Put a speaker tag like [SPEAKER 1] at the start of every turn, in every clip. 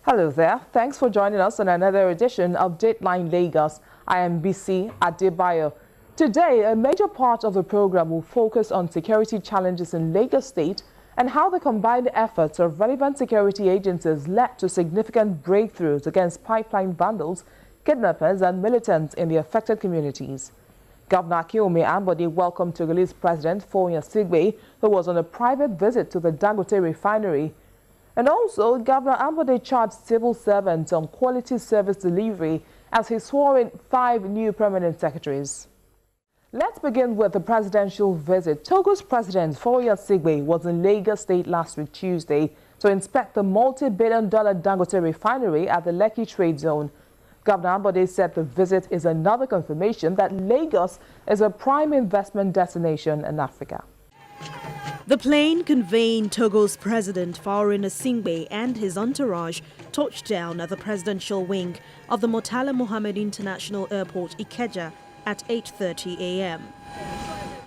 [SPEAKER 1] Hello there. Thanks for joining us on another edition of Dateline Lagos. I am BC Adebayo. Today, a major part of the program will focus on security challenges in Lagos State and how the combined efforts of relevant security agencies led to significant breakthroughs against pipeline vandals, kidnappers and militants in the affected communities. Governor Ambode welcomed Togolese President Gnassingbe, who was on a private visit to the Dangote Refinery. And also, Governor Ambode charged civil servants on quality service delivery as he swore in 5 new permanent secretaries. Let's begin with the presidential visit. Togo's President Gnassingbe was in Lagos State last week Tuesday to inspect the multi-billion-dollar Dangote Refinery at the Lekki Trade Zone. Governor Ambode said the visit is another confirmation that Lagos is a prime investment destination in Africa.
[SPEAKER 2] The plane conveying Togo's President Gnassingbe and his entourage touched down at the presidential wing of the Murtala Mohammed International Airport, Ikeja, at 8:30 a.m.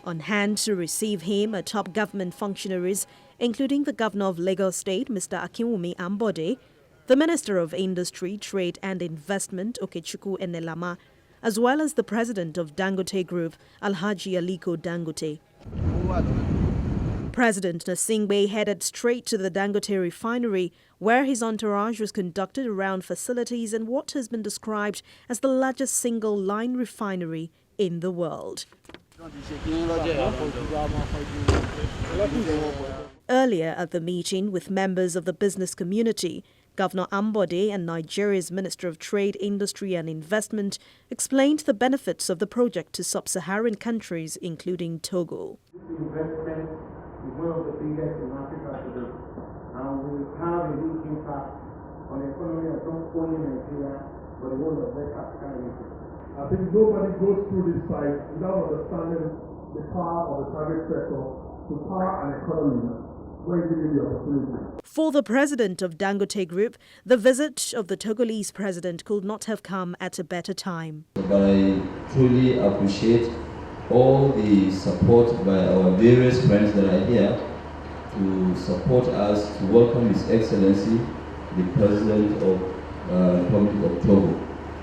[SPEAKER 2] On hand to receive him are top government functionaries, including the Governor of Lagos State, Mr. Ambode, the Minister of Industry, Trade and Investment, Okechukwu Enelama, as well as the President of Dangote Group, Alhaji Aliko Dangote. President Gnassingbe headed straight to the Dangote Refinery, where his entourage was conducted around facilities in what has been described as the largest single-line refinery in the world. Earlier at the meeting with members of the business community, Governor Ambode and Nigeria's Minister of Trade, Industry and Investment explained the benefits of the project to sub-Saharan countries, including Togo.
[SPEAKER 3] Is one of the biggest in Africa today, and will have a huge impact on the economy of not only Nigeria, but the whole of West African region.
[SPEAKER 4] I think nobody goes through this site without understanding the power of the private sector to power an economy when given the opportunity.
[SPEAKER 2] For the president of Dangote Group, the visit of the Togolese president could not have come at a better time.
[SPEAKER 5] But I truly appreciate all the support by our various friends that are here to support us, to welcome His Excellency, the President of the Republic of Togo.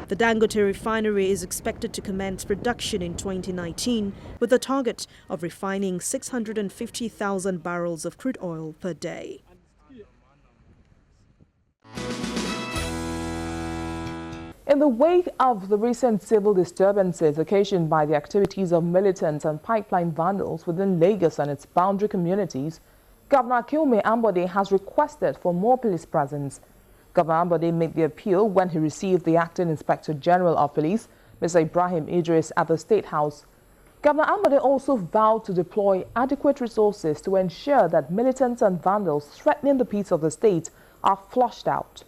[SPEAKER 2] The Dangote Refinery is expected to commence production in 2019 with a target of refining 650,000 barrels of crude oil per day.
[SPEAKER 1] In the wake of the recent civil disturbances occasioned by the activities of militants and pipeline vandals within Lagos and its boundary communities, Governor Ambode has requested for more police presence. Governor Ambode made the appeal when he received the Acting Inspector General of Police, Mr. Ibrahim Idris, at the State House. Governor Ambode also vowed to deploy adequate resources to ensure that militants and vandals threatening the peace of the state are flushed out.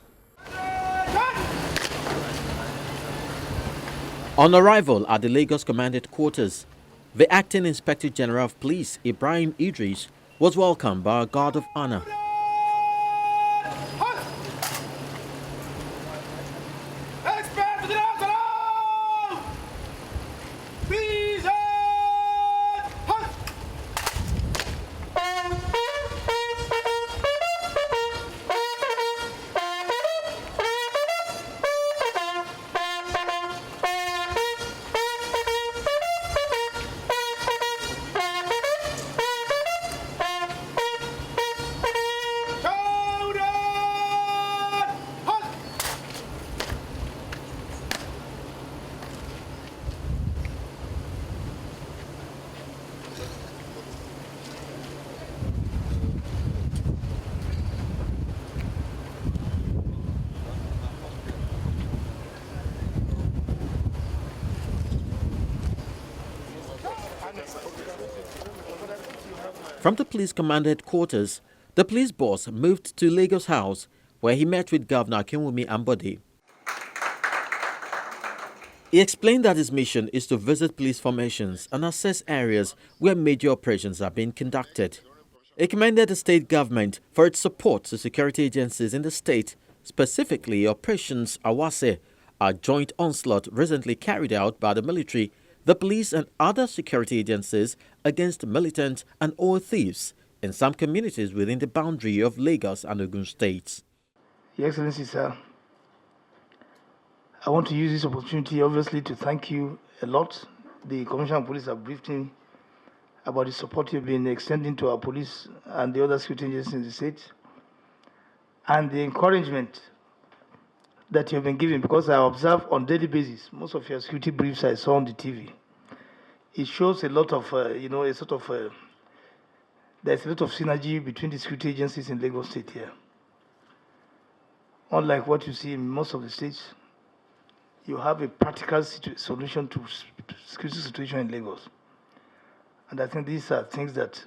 [SPEAKER 6] On arrival at the Lagos Command Headquarters, the Acting Inspector General of Police, Ibrahim Idris, was welcomed by a guard of honor. From the police command headquarters, the police boss moved to Lagos House, where he met with Governor Ambode. He explained that his mission is to visit police formations and assess areas where major operations are being conducted. He commended the state government for its support to security agencies in the state, specifically Operations Awase, a joint onslaught recently carried out by the military, the police and other security agencies against militant and oil thieves in some communities within the boundary of Lagos and Ogun states.
[SPEAKER 3] Your Excellency, sir, I want to use this opportunity, obviously, to thank you a lot. The Commissioner of Police have briefed me about the support you've been extending to our police and the other security agencies in the state, and the encouragement that you've been giving, because I observe on daily basis most of your security briefs I saw on the TV. It shows a lot of, there's a lot of synergy between the security agencies in Lagos State here. Unlike what you see in most of the states, you have a practical solution to security situation in Lagos. And I think these are things that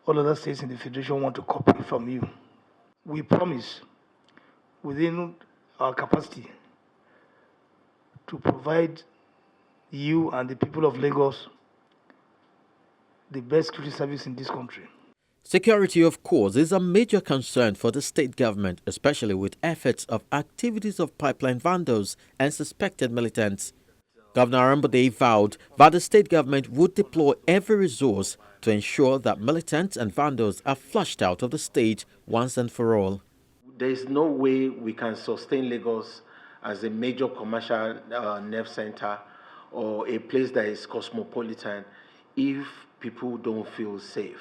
[SPEAKER 3] all other states in the Federation want to copy from you. We promise, within our capacity, to provide you and the people of Lagos the best security service in this country.
[SPEAKER 6] Security, of course, is a major concern for the state government, especially with efforts of activities of pipeline vandals and suspected militants. Governor Ambode vowed that the state government would deploy every resource to ensure that militants and vandals are flushed out of the state once and for all.
[SPEAKER 7] There is no way we can sustain Lagos as a major commercial nerve center or a place that is cosmopolitan if people don't feel safe.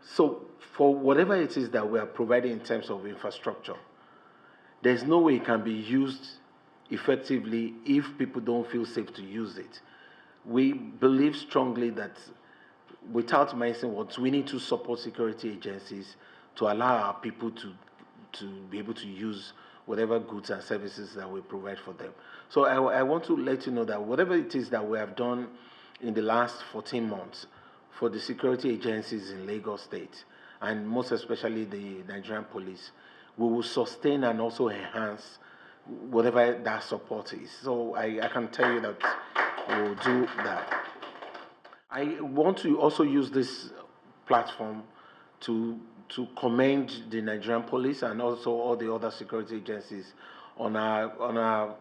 [SPEAKER 7] So for whatever it is that we are providing in terms of infrastructure, there's no way it can be used effectively if people don't feel safe to use it. We believe strongly that without missing words, we need to support security agencies to allow our people to be able to use whatever goods and services that we provide for them. So I want to let you know that whatever it is that we have done in the last 14 months for the security agencies in Lagos State, and most especially the Nigerian police, we will sustain and also enhance whatever that support is. So I can tell you that we will do that. I want to also use this platform to commend the Nigerian police and also all the other security agencies on our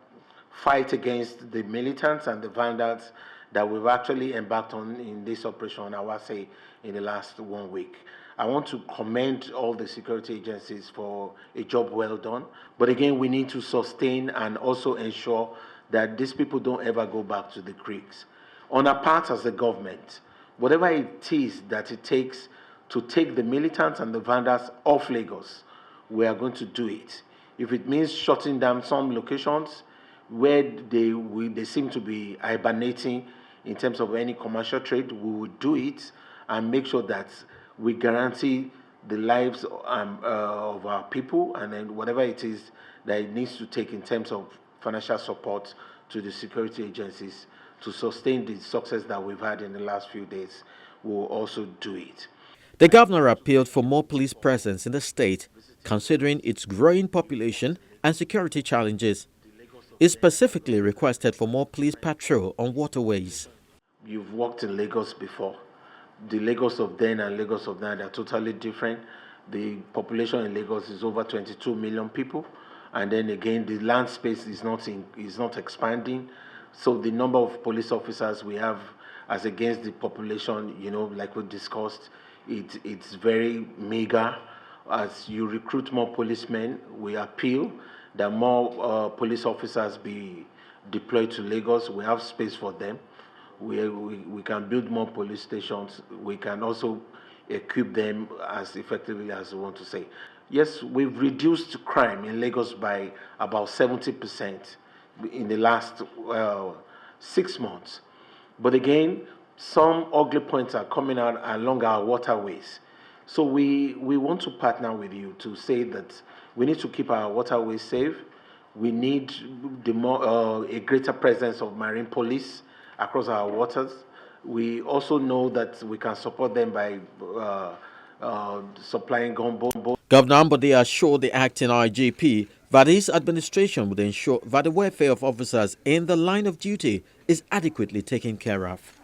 [SPEAKER 7] fight against the militants and the vandals that we've actually embarked on in this operation, I would say, in the last 1 week. I want to commend all the security agencies for a job well done. But again, we need to sustain and also ensure that these people don't ever go back to the creeks. On our part as the government, whatever it is that it takes to take the militants and the vandals off Lagos, we are going to do it. If it means shutting down some locations where they seem to be hibernating in terms of any commercial trade, we will do it and make sure that we guarantee the lives of our people, and then whatever it is that it needs to take in terms of financial support to the security agencies to sustain the success that we've had in the last few days, we will also do it.
[SPEAKER 6] The governor appealed for more police presence in the state, considering its growing population and security challenges. He specifically requested for more police patrol on waterways.
[SPEAKER 7] You've worked in Lagos before. The Lagos of then and Lagos of now are totally different. The population in Lagos is over 22 million people, and then again the land space is not expanding. So the number of police officers we have as against the population, like we discussed, it's very meager. As you recruit more policemen, we appeal that more police officers be deployed to Lagos. We have space for them. We can build more police stations. We can also equip them as effectively as we want to say. Yes, we've reduced crime in Lagos by about 70% in the last 6 months. But again, some ugly points are coming out along our waterways. So we want to partner with you to say that we need to keep our waterways safe. We need a greater presence of marine police across our waters. We also know that we can support them by supplying gunboats.
[SPEAKER 6] Governor Ambode assured the acting IGP that his administration would ensure that the welfare of officers in the line of duty is adequately taken care of.